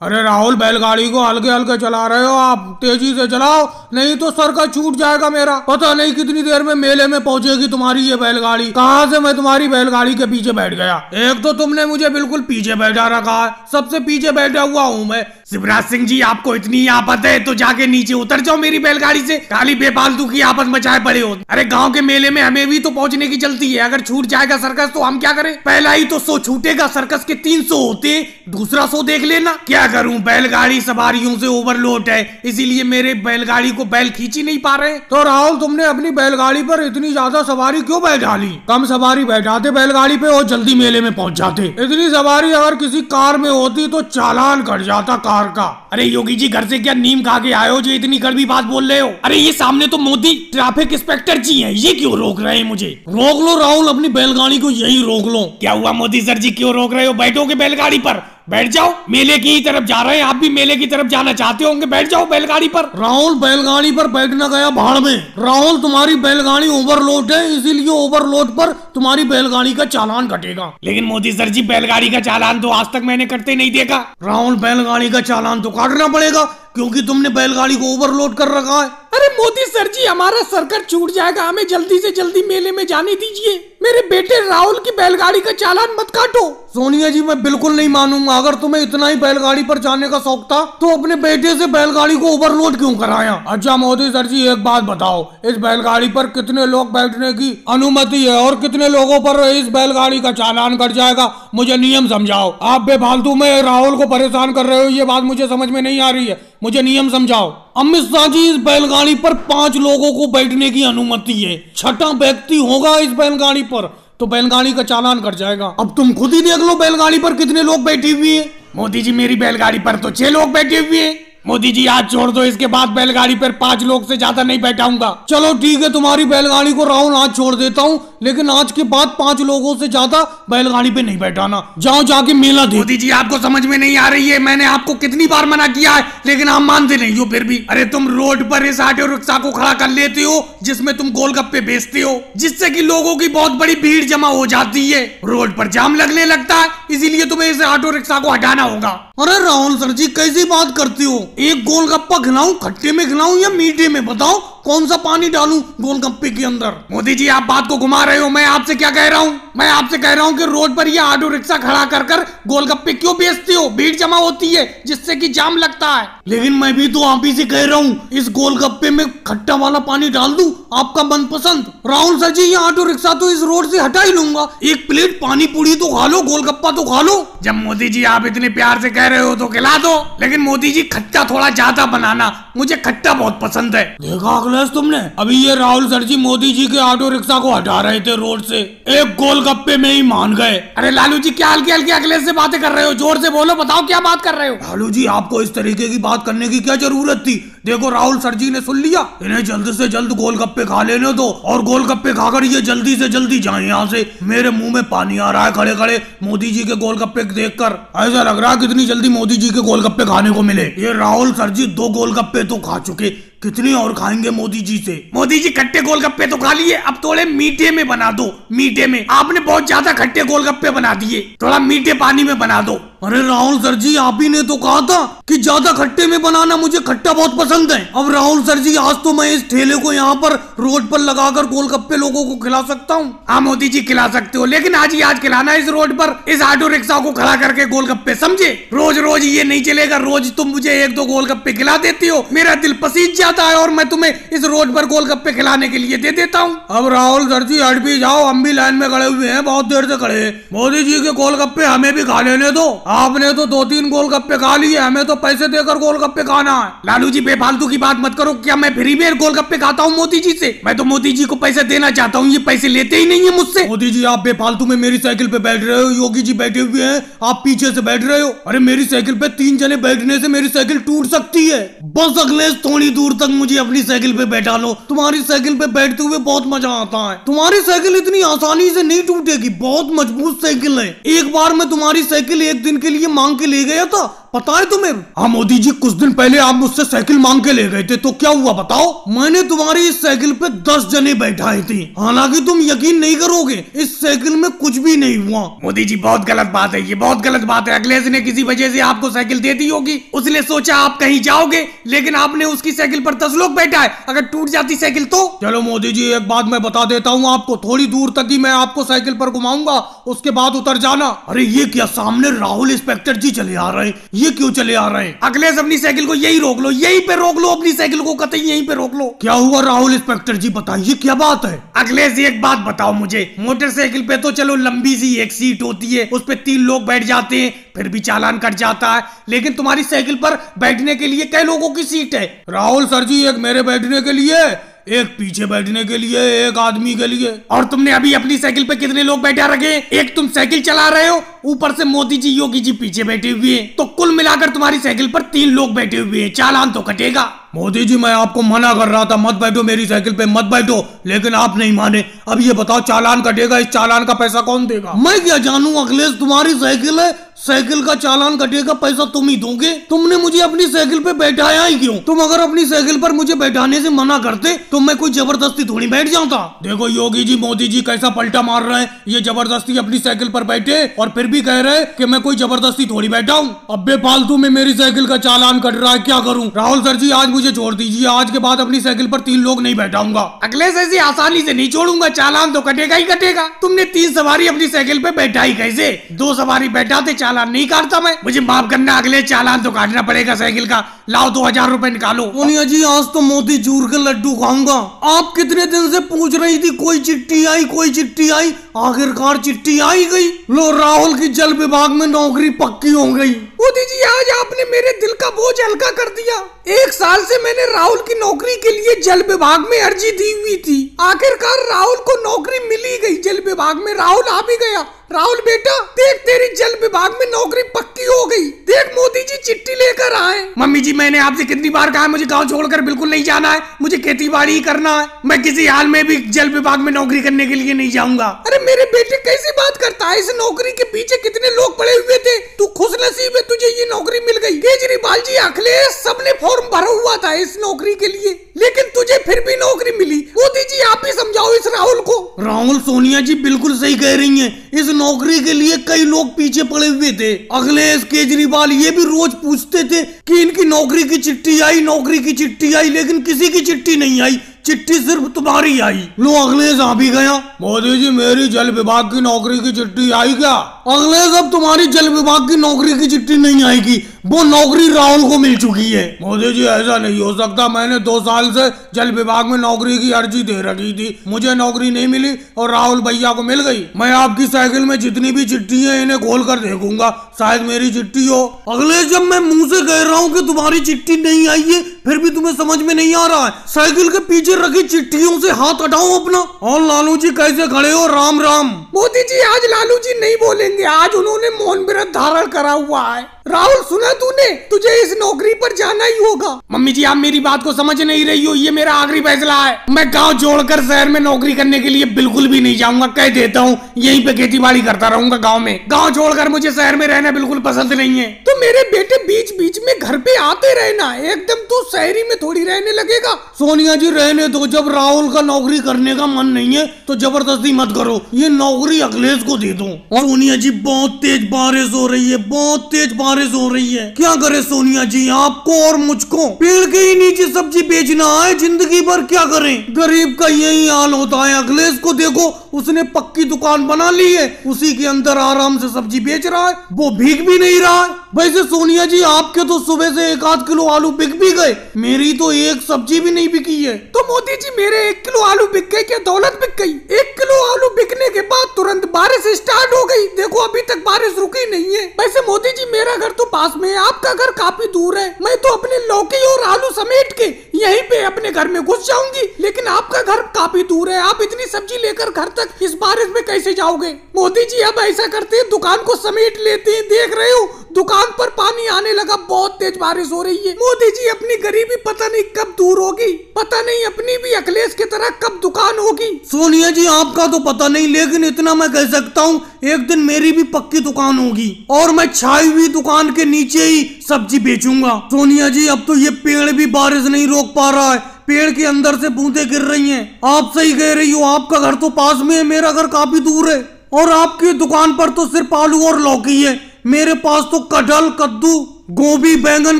अरे राहुल, बैलगाड़ी को हल्के हल्के चला रहे हो आप, तेजी से चलाओ नहीं तो सर का छूट जाएगा मेरा। पता नहीं कितनी देर में मेले में पहुंचेगी तुम्हारी ये बैलगाड़ी। कहाँ से मैं तुम्हारी बैलगाड़ी के पीछे बैठ गया। एक तो तुमने मुझे बिल्कुल पीछे बैठा रखा है, सबसे पीछे बैठा हुआ हूँ मैं। शिवराज सिंह जी, आपको इतनी आफत है तो जाके नीचे उतर जाओ मेरी बैलगाड़ी से, खाली बेफालतू की आफत मचाए पड़े हो। अरे गांव के मेले में हमें भी तो पहुंचने की चलती है, अगर छूट जाएगा सर्कस तो हम क्या करें। पहला ही तो शो छूटेगा, सर्कस के 3 शो होते, दूसरा शो देख लेना। क्या करूं, बैलगाड़ी सवारियों से ओवरलोड है, इसीलिए मेरे बैलगाड़ी को बैल खींच ही नहीं पा रहे। तो राहुल, तुमने अपनी बैलगाड़ी पर इतनी ज्यादा सवारी क्यों बैठा ली। कम सवारी बैठाते बैलगाड़ी पे और जल्दी मेले में पहुंच जाते। इतनी सवारी अगर किसी कार में होती तो चालान कट जाता कार का। अरे योगी जी, घर से क्या नीम खा के आए हो जो इतनी कड़वी बात बोल रहे हो। अरे ये सामने तो मोदी ट्रैफिक इंस्पेक्टर जी हैं, ये क्यों रोक रहे हैं मुझे। रोक लो राहुल, अपनी बैलगाड़ी को यही रोक लो। क्या हुआ मोदी सर जी, क्यों रोक रहे हो। बैठोगे बैलगाड़ी पर, बैठ जाओ। मेले की तरफ जा रहे हैं, आप भी मेले की तरफ जाना चाहते होंगे, बैठ जाओ बैलगाड़ी पर। राहुल, बैलगाड़ी पर बैठना गया भाड़ में। राहुल, तुम्हारी बैलगाड़ी ओवरलोड है, इसीलिए ओवरलोड पर तुम्हारी बैलगाड़ी का चालान कटेगा। लेकिन मोदी सर जी, बैलगाड़ी का चालान तो आज तक मैंने कटते नहीं देखा। राहुल, बैलगाड़ी का चालान तो काटना पड़ेगा क्योंकि तुमने बैलगाड़ी को ओवरलोड कर रखा है। अरे मोदी सर जी, हमारा सर्कस छूट जाएगा, हमें जल्दी से जल्दी मेले में जाने दीजिए। मेरे बेटे राहुल की बैलगाड़ी का चालान मत काटो। सोनिया जी, मैं बिल्कुल नहीं मानूंगा। अगर तुम्हें इतना ही बैलगाड़ी पर जाने का शौक था तो अपने बेटे से बैलगाड़ी को ओवरलोड क्यों कराया। अच्छा मोदी सर जी, एक बात बताओ, इस बैलगाड़ी पर कितने लोग बैठने की अनुमति है और कितने लोगों पर इस बैलगाड़ी का चालान कट जाएगा, मुझे नियम समझाओ। आप बेफालतू में राहुल को परेशान कर रहे हो, ये बात मुझे समझ में नहीं आ रही है, मुझे नियम समझाओ। अमित शाह जी, इस बैलगाड़ी पर 5 लोगों को बैठने की अनुमति है, 6ठा व्यक्ति होगा इस बैलगाड़ी पर तो बैलगाड़ी का चालान कट जाएगा। अब तुम खुद ही देख लो बैलगाड़ी पर कितने लोग बैठे हुए हैं। मोदी जी, मेरी बैलगाड़ी पर तो 6 लोग बैठे हुए हैं। मोदी जी, आज छोड़ दो, इसके बाद बैलगाड़ी पर 5 लोग से ज्यादा नहीं बैठाऊंगा। चलो ठीक है, तुम्हारी बैलगाड़ी को राहुल आज छोड़ देता हूँ, लेकिन आज के बाद 5 लोगों से ज्यादा बैलगाड़ी पे नहीं बैठाना। जाओ जाके मेला देखो। मोदी जी, आपको समझ में नहीं आ रही है, मैंने आपको कितनी बार मना किया है लेकिन आप मानते नहीं हो फिर भी। अरे तुम रोड पर इस ऑटो रिक्शा को खड़ा कर लेते हो जिसमें तुम गोलगप्पे बेचते हो, जिससे कि लोगों की बहुत बड़ी भीड़ जमा हो जाती है, रोड पर जाम लगने लगता है, इसीलिए तुम्हें इस ऑटो रिक्शा को हटाना होगा। अरे राहुल सर जी, कैसी बात करती हो। एक गोलगप्पा खिलाऊं, खट्टे में खिलाऊं या मीठे में, बताओ कौन सा पानी डालूं गोलगप्पे के अंदर। मोदी जी, आप बात को घुमा रहे हो। मैं आपसे क्या कह रहा हूँ, मैं आपसे कह रहा हूँ कि रोड पर ये ऑटो रिक्शा खड़ा कर कर गोलगप्पे क्यों बेचते हो, भीड़ जमा होती है जिससे कि जाम लगता है। लेकिन मैं भी तो आप ही से कह रहा हूँ, इस गोलगप्पे में खट्टा वाला पानी डाल दूं, आपका मनपसंद। राहुल सर जी, ये ऑटो रिक्शा तो इस रोड से हटा ही लूंगा, एक प्लेट पानी पूरी तो खा लो, गोलगप्पा तो खा लो। जब मोदी जी आप इतने प्यार से कह रहे हो तो खिला दो, लेकिन मोदी जी खट्टा थोड़ा ज्यादा बनाना, मुझे खट्टा बहुत पसंद है। देखा अखिलेश तुमने, अभी ये राहुल सर जी मोदी जी के ऑटो रिक्शा को हटा रहे थे रोड से, एक गोलगप्पे में ही मान गए। अरे लालू जी, क्या हल्के हल्के अखिलेश से बातें कर रहे हो, जोर से बोलो, बताओ क्या बात कर रहे हो। लालू जी, आपको इस तरीके की बात करने की क्या जरूरत थी। देखो राहुल सर जी ने सुन लिया, इन्हें जल्द से जल्द गोलगप्पे खा लेने दो और गोलगप्पे खाकर ये जल्दी से जल्दी जाए यहाँ से। मेरे मुंह में पानी आ रहा है खड़े खड़े मोदी जी के गोलगप्पे देखकर, ऐसा लग रहा है कितनी जल्दी मोदी जी के गोलगप्पे खाने को मिले। ये राहुल सर जी 2 गोलगप्पे तो खा चुके, कितनी और खाएंगे मोदी जी से। मोदी जी, खट्टे गोलगप्पे तो खा लिए, अब थोड़े मीठे में बना दो। मीठे में आपने बहुत ज्यादा खट्टे गोलगप्पे बना दिए, थोड़ा मीठे पानी में बना दो। अरे राहुल सर जी, आप ही ने तो कहा था कि ज्यादा खट्टे में बनाना, मुझे खट्टा बहुत पसंद है। अब राहुल सर जी, आज तो मैं इस ठेले को यहाँ पर रोड पर लगाकर गोलगप्पे लोगों को खिला सकता हूँ। हाँ मोदी जी, खिला सकते हो, लेकिन आज ही आज खिलाना इस रोड पर, इस ऑटो रिक्शा को खड़ा करके गोलगप्पे, समझे। रोज रोज ये नहीं चलेगा, रोज तुम मुझे 1-2 गोलगप्पे खिला देती हो, मेरा दिल पसीज जाता है और मैं तुम्हें इस रोड पर गोलगप्पे खिलाने के लिए दे देता हूँ। अब राहुल सर जी हट भी जाओ, हम भी लाइन में खड़े हुए हैं, बहुत देर से खड़े हैं। मोदी जी के गोलगप्पे हमें भी खा लेने दो। आपने तो 2-3 गोलगप्पे खा लिए, हमें तो पैसे देकर गोलगप्पे खाना है। लालू जी, बेफालतू की बात मत करो, क्या मैं फ्री में गोलगप्पे खाता हूँ मोदी जी से। मैं तो मोदी जी को पैसे देना चाहता हूँ, ये पैसे लेते ही नहीं है मुझसे। मोदी जी, आप बेफालतू में मेरी साइकिल पे बैठ रहे हो, योगी जी बैठे हुए हैं, आप पीछे से बैठ रहे हो। अरे मेरी साइकिल पे 3 जने बैठने से मेरी साइकिल टूट सकती है। बस अखिलेश, थोड़ी दूर तक मुझे अपनी साइकिल पे बैठा लो, तुम्हारी साइकिल पे बैठते हुए बहुत मजा आता है। तुम्हारी साइकिल इतनी आसानी से नहीं टूटेगी, बहुत मजबूत साइकिल है। एक बार मैं तुम्हारी साइकिल 1 दिन के लिए मांग के ले गया था, पता है तुम्हें? हाँ मोदी जी, कुछ दिन पहले आप मुझसे साइकिल मांग के ले गए थे, तो क्या हुआ बताओ? मैंने तुम्हारी इस साइकिल पे 10 जने बैठाए थे। हालांकि तुम यकीन नहीं करोगे, इस साइकिल में कुछ भी नहीं हुआ। मोदी जी बहुत गलत बात है, ये बहुत गलत बात है। अखिलेश ने किसी वजह से आपको साइकिल दे दी होगी, उसने सोचा आप कहीं जाओगे, लेकिन आपने उसकी साइकिल पर 10 लोग बैठाए। अगर टूट जाती साइकिल तो? चलो मोदी जी, एक बात मैं बता देता हूँ आपको, थोड़ी दूर तक ही मैं आपको साइकिल पर घुमाऊंगा, उसके बाद उतर जाना। अरे ये क्या, सामने राहुल इंस्पेक्टर जी चले आ रहे हैं, ये क्यों चले आ रहे हैं? अखिलेश अपनी साइकिल को यही रोक लो, यहीं पे रोक लो, अपनी साइकिल को कतई यहीं पे रोक लो। क्या हुआ राहुल इंस्पेक्टर जी, बताइए क्या बात है? अखिलेश एक बात बताओ मुझे, मोटरसाइकिल पे तो चलो लंबी सी एक सीट होती है, उस पे 3 लोग बैठ जाते हैं, फिर भी चालान कट जाता है, लेकिन तुम्हारी साइकिल पर बैठने के लिए कई लोगों की सीट है। राहुल सर जी, एक मेरे बैठने के लिए, एक पीछे बैठने के लिए, एक आदमी के लिए। और तुमने अभी अपनी साइकिल पे कितने लोग बैठा रखे? एक तुम साइकिल चला रहे हो, ऊपर से मोदी जी योगी जी पीछे बैठे हुए हैं, तो कुल मिलाकर तुम्हारी साइकिल पर 3 लोग बैठे हुए हैं, चालान तो कटेगा। मोदी जी मैं आपको मना कर रहा था, मत बैठो मेरी साइकिल पे, मत बैठो, लेकिन आप नहीं माने। अब ये बताओ, चालान कटेगा, इस चालान का पैसा कौन देगा? मैं क्या जानूं अखिलेश, तुम्हारी साइकिल है, साइकिल का चालान कटेगा, पैसा तुम ही दोगे। तुमने मुझे अपनी साइकिल पे बैठाया ही क्यों? तुम अगर अपनी साइकिल पर मुझे बैठाने से मना करते तो मैं कोई जबरदस्ती थोड़ी बैठ जाता। देखो योगी जी, मोदी जी कैसा पलटा मार रहे हैं, ये जबरदस्ती अपनी साइकिल पर बैठे और फिर भी कह रहे हैं कि मैं कोई जबरदस्ती थोड़ी बैठा हूँ। अब बेफालतू में मेरी साइकिल का चालान कट रहा है, क्या करूँ? राहुल सर जी, आज मुझे छोड़ दीजिए, आज के बाद अपनी साइकिल पर 3 लोग नहीं बैठाऊंगा। अखिलेश ऐसी आसानी से नहीं छोड़ूंगा, चालान तो कटेगा ही कटेगा। तुमने 3 सवारी अपनी साइकिल पे बैठाई कैसे? 2 सवारी बैठाते, चालान नहीं काटता मैं। मुझे माफ करना अगले, चालान तो काटना पड़ेगा साइकिल का। लाओ 2000 रुपए निकालो। सोनिया जी, आज तो मोती चूर के लड्डू खाऊंगा। आप कितने दिन से पूछ रही थी कोई चिट्ठी आई, कोई चिट्ठी आई, आखिरकार चिट्ठी आई गई। लो, राहुल की जल विभाग में नौकरी पक्की हो गई। मोदी जी, आज आपने मेरे दिल का बोझ हल्का कर दिया। 1 साल से मैंने राहुल की नौकरी के लिए जल विभाग में अर्जी दी हुई थी, आखिरकार राहुल को नौकरी मिली गई जल विभाग में। राहुल आ भी गया। राहुल बेटा, देख तेरी जल विभाग में नौकरी पक्की हो गई। देख मोदी जी चिट्ठी लेकर आए। मम्मी जी, मैंने आपसे कितनी बार कहा है, मुझे गांव छोड़कर बिल्कुल नहीं जाना है, मुझे खेती बाड़ी ही करना है। मैं किसी हाल में भी जल विभाग में नौकरी करने के लिए नहीं जाऊंगा। अरे मेरे बेटे, कैसी बात करता है? इस नौकरी के पीछे कितने लोग पड़े हुए थे, तू खुशनसीब है, तुझे ये नौकरी मिल गई। केजरीवाल जी, अखिलेश, सबने फॉर्म भरा हुआ था इस नौकरी के लिए, लेकिन तुझे फिर भी नौकरी मिली। मोदी जी, आप ही समझाओ इस राहुल को। राहुल, सोनिया जी बिल्कुल सही कह रही हैं, इस नौकरी के लिए कई लोग पीछे पड़े हुए थे। अखिलेश, केजरीवाल ये भी रोज पूछते थे कि इनकी नौकरी की चिट्ठी आई, नौकरी की चिट्ठी आई, लेकिन किसी की चिट्ठी नहीं आई, चिट्ठी सिर्फ तुम्हारी आई। लो, अखिलेश आ भी गया। मोदी जी, मेरी जल विभाग की नौकरी की चिट्ठी आई क्या? अखिलेश, अब तुम्हारी जल विभाग की नौकरी की चिट्ठी नहीं आएगी, वो नौकरी राहुल को मिल चुकी है। मोदी जी, ऐसा नहीं हो सकता, मैंने 2 साल से जल विभाग में नौकरी की अर्जी दे रखी थी, मुझे नौकरी नहीं मिली और राहुल भैया को मिल गई। मैं आपकी साइकिल में जितनी भी चिट्ठी है इन्हें खोल कर देखूंगा, शायद मेरी चिट्ठी हो। अखिलेश, जब मैं मुंह से कह रहा हूँ कि तुम्हारी चिट्ठी नहीं आई है, फिर भी तुम्हें समझ में नहीं आ रहा है। साइकिल के पीछे रखी चिट्ठियों से हाथ हटाओ अपना। और लालू जी कैसे खड़े हो? राम राम। मोदी जी, आज लालू जी नहीं बोलेंगे, आज उन्होंने मौन व्रत धारण करा हुआ है। राहुल, सुना तूने, तुझे इस नौकरी पर जाना ही होगा। मम्मी जी, आप मेरी बात को समझ नहीं रही हो, ये मेरा आखिरी फैसला है। मैं गांव छोड़कर शहर में नौकरी करने के लिए बिल्कुल भी नहीं जाऊंगा, कह देता हूँ, यहीं पे खेती बाड़ी करता रहूंगा गांव में। गांव छोड़कर मुझे शहर में रहना बिल्कुल पसंद नहीं है। तो मेरे बेटे, बीच बीच में घर पे आते रहना, एकदम तू शहरी में थोड़ी रहने लगेगा। सोनिया जी, रहने दो, जब राहुल का नौकरी करने का मन नहीं है तो जबरदस्ती मत करो, ये नौकरी अखिलेश को दे दो। सोनिया जी, बहुत तेज बारिश हो रही है, बहुत तेज बारिश हो रही है, क्या करे सोनिया जी, आपको और मुझको पेड़ के ही नीचे सब्जी बेचना है जिंदगी भर, क्या करें? गरीब का यही हाल होता है। अखिलेश को देखो, उसने पक्की दुकान बना ली है, उसी के अंदर आराम से सब्जी बेच रहा है, वो भीग भी नहीं रहा है। वैसे सोनिया जी, आपके तो सुबह से 1-8 किलो आलू बिक भी गए, मेरी तो एक सब्जी भी नहीं बिकी है। तो मोदी जी, मेरे 1 किलो आलू बिक गए, क्या दौलत बिक गई? 1 किलो आलू बिकने के बाद तुरंत बारिश स्टार्ट हो गई। देखो, अभी तक बारिश रुकी नहीं है। वैसे मोदी जी, मेरा घर तो पास में है, आपका घर काफी दूर है, मैं तो अपने लौकी और आलू समेट के यहीं पे अपने घर में घुस जाऊंगी, लेकिन आपका घर काफी दूर है, आप इतनी सब्जी लेकर घर तक इस बारिश में कैसे जाओगे? मोदी जी, अब ऐसा करते हैं, दुकान को समेट लेते हैं। देख रहे हो, दुकान पर पानी आने लगा, बहुत तेज बारिश हो रही है। मोदी जी, अपनी गरीबी पता नहीं कब दूर होगी, पता नहीं अपनी भी अखिलेश की तरह कब दुकान होगी। सोनिया जी, आपका तो पता नहीं, लेकिन इतना मैं कह सकता हूँ, एक दिन मेरी भी पक्की दुकान होगी और मैं छाई हुई दुकान के नीचे ही सब्जी बेचूंगा। सोनिया जी अब तो ये पेड़ भी बारिश नहीं रोक पा रहा है, पेड़ के अंदर से बूंदे गिर रही हैं। आप सही कह रही हो, आपका घर तो पास में है, मेरा घर काफी दूर है और आपकी दुकान पर तो सिर्फ आलू और लौकी है, मेरे पास तो कटहल, कद्दू, गोभी, बैंगन,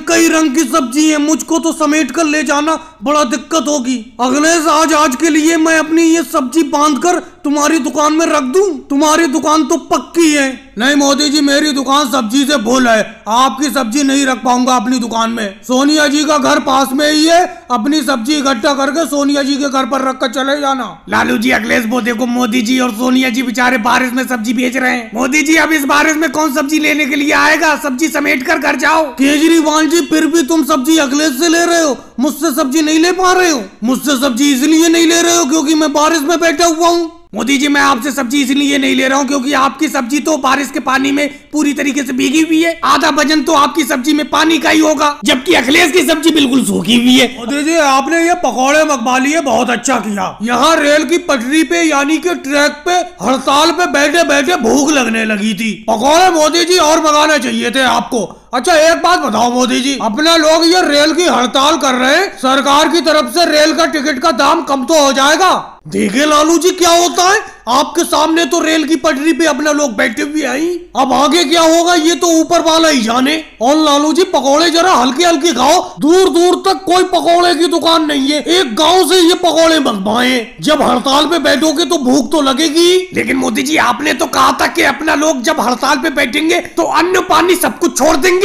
कई रंग की सब्जी है। मुझको तो समेट कर ले जाना बड़ा दिक्कत होगी। अखिलेश आज के लिए मैं अपनी ये सब्जी बांधकर तुम्हारी दुकान में रख दूं? तुम्हारी दुकान तो पक्की है। नहीं मोदी जी, मेरी दुकान सब्जी से फुल है, आपकी सब्जी नहीं रख पाऊंगा अपनी दुकान में। सोनिया जी का घर पास में ही है, अपनी सब्जी इकट्ठा करके सोनिया जी के घर पर रख कर चले जाना। लालू जी, अखिलेश वो देखो मोदी जी और सोनिया जी बेचारे बारिश में सब्जी बेच रहे हैं। मोदी जी अब इस बारिश में कौन सब्जी लेने के लिए आएगा? सब्जी समेट कर घर जाओ। केजरीवाल जी, फिर भी तुम सब्जी अखिलेश से ले रहे हो, मुझसे सब्जी नहीं ले पा रहे हो। मुझसे सब्जी इसलिए नहीं ले रहे हो क्योंकि मैं बारिश में बैठा हुआ हूँ। मोदी जी, मैं आपसे सब्जी इसलिए नहीं ले रहा हूँ क्योंकि आपकी सब्जी तो बारिश के पानी में पूरी तरीके से भीगी हुई है। आधा वजन तो आपकी सब्जी में पानी का ही होगा, जबकि अखिलेश की सब्जी बिल्कुल सूखी हुई है। मोदी जी, आपने ये पकौड़े मंगवा लिए, बहुत अच्छा किया। यहाँ रेल की पटरी पे यानी कि ट्रैक पे हड़ताल पे बैठे बैठे भूख लगने लगी थी। पकौड़े मोदी जी और मंगाने चाहिए थे आपको। अच्छा एक बात बताओ मोदी जी, अपना लोग ये रेल की हड़ताल कर रहे हैं, सरकार की तरफ से रेल का टिकट का दाम कम तो हो जाएगा? देखिए लालू जी क्या होता है, आपके सामने तो रेल की पटरी पे अपना लोग बैठे हुए आई, अब आगे क्या होगा ये तो ऊपर वाला ही जाने। और लालू जी पकौड़े जरा हल्के हल्के खाओ, दूर दूर तक कोई पकौड़े की दुकान नहीं है, एक गांव से ये पकौड़े मंगवाए। जब हड़ताल पे बैठोगे तो भूख तो लगेगी। लेकिन मोदी जी, आपने तो कहा था कि अपना लोग जब हड़ताल पे बैठेंगे तो अन्न पानी सब कुछ छोड़ देंगे।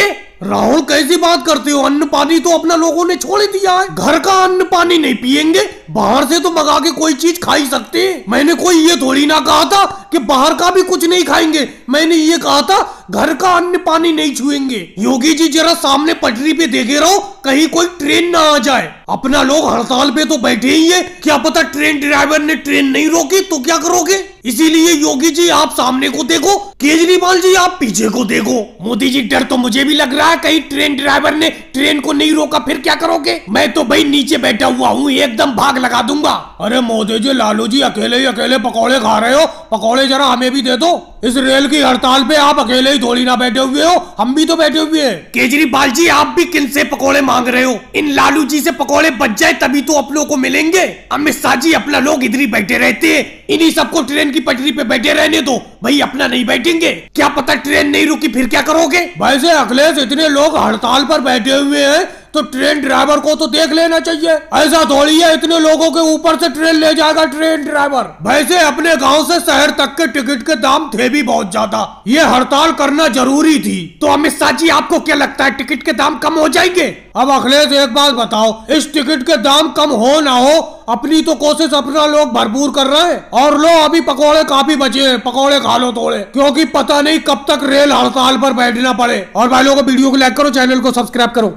राहुल कैसी बात करते हो, अन्न पानी तो अपना लोगों ने छोड़ ही दिया है। घर का अन्न पानी नहीं पिएंगे, बाहर से तो मंगा के कोई चीज खा ही सकते हैं। मैंने कोई ये थोड़ी ना कहा था कि बाहर का भी कुछ नहीं खाएंगे, मैंने ये कहा था घर का अन्न पानी नहीं छुएंगे। योगी जी जरा सामने पटरी पे देखे रहो, कहीं कोई ट्रेन ना आ जाए। अपना लोग हड़ताल पे तो बैठे ही है, क्या पता ट्रेन ड्राइवर ने ट्रेन नहीं रोकी तो क्या करोगे? इसीलिए योगी जी आप सामने को देखो, केजरीवाल जी आप पीछे को देखो। मोदी जी, डर तो मुझे भी लग रहा है, कहीं ट्रेन ड्राइवर ने ट्रेन को नहीं रोका फिर क्या करोगे? मैं तो भाई नीचे बैठा हुआ हूँ, एकदम भाग लगा दूंगा। अरे मोदी जी, लालू जी अकेले ही अकेले पकौड़े खा रहे हो, पकौड़े जरा हमें भी दे दो। इस रेल की हड़ताल पे आप अकेले ही थोड़ी ना बैठे हुए हो, हम भी तो बैठे हुए हैं। केजरीवाल जी, आप भी किन से पकौड़े मांग रहे हो? इन लालू जी से पकौड़े बच जाए तभी तो आप लोगों को मिलेंगे। अमित शाह जी, अपना लोग इधर ही बैठे रहते हैं, इन्हीं सबको ट्रेन की पटरी पे बैठे रहने दो, भाई अपना नहीं बैठेंगे। क्या पता ट्रेन नहीं रुकी फिर क्या करोगे? वैसे अखिलेश, इतने लोग हड़ताल पर बैठे हुए हैं तो ट्रेन ड्राइवर को तो देख लेना चाहिए। ऐसा थोड़ी है इतने लोगों के ऊपर से ट्रेन ले जाएगा ट्रेन ड्राइवर। वैसे अपने गांव से शहर तक के टिकट के दाम थे भी बहुत ज्यादा, ये हड़ताल करना जरूरी थी। तो अमित शाह जी, आपको क्या लगता है टिकट के दाम कम हो जाएंगे? अब अखिलेश एक बात बताओ, इस टिकट के दाम कम हो ना हो, अपनी तो कोशिश अपना लोग भरपूर कर रहे हैं। और लो अभी पकौड़े काफी बचे हैं, पकौड़े खा लो थोड़े, क्योंकि पता नहीं कब तक रेल हड़ताल पर बैठना पड़े। और भाई लोगों को वीडियो को लाइक करो, चैनल को सब्सक्राइब करो।